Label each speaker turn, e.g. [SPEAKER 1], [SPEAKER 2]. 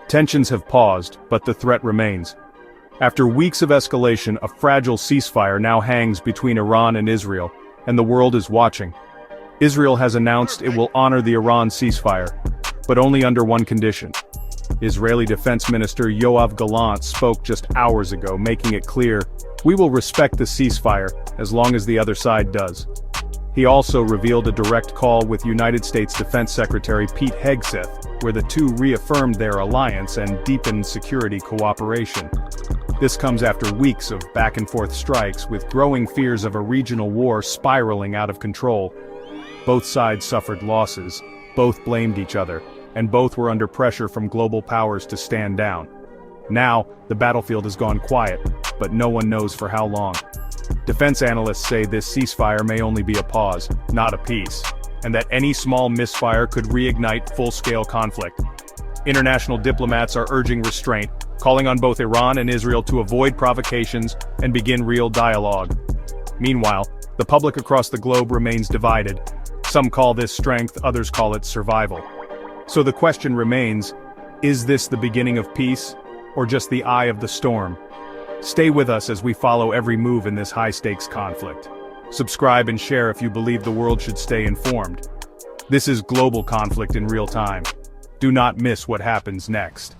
[SPEAKER 1] Tensions have paused, but the threat remains. After weeks of escalation, a fragile ceasefire now hangs between Iran and Israel, and the world is watching. Israel has announced it will honor the Iran ceasefire, but only under one condition. Israeli Defense Minister Yoav Gallant spoke just hours ago, making it clear, "We will respect the ceasefire as long as the other side does." He also revealed a direct call with United States Defense Secretary Pete Hegseth, where the two reaffirmed their alliance and deepened security cooperation. This comes after weeks of back-and-forth strikes, with growing fears of a regional war spiraling out of control. Both sides suffered losses, both blamed each other, and both were under pressure from global powers to stand down. Now, the battlefield has gone quiet, but no one knows for how long. Defense analysts say this ceasefire may only be a pause, not a peace, and that any small misfire could reignite full-scale conflict. International diplomats are urging restraint, calling on both Iran and Israel to avoid provocations and begin real dialogue. Meanwhile, the public across the globe remains divided. Some call this strength, others call it survival. So the question remains, is this the beginning of peace, or just the eye of the storm? Stay with us as we follow every move in this high-stakes conflict. Subscribe and share if you believe the world should stay informed. This is global conflict in real time. Do not miss what happens next.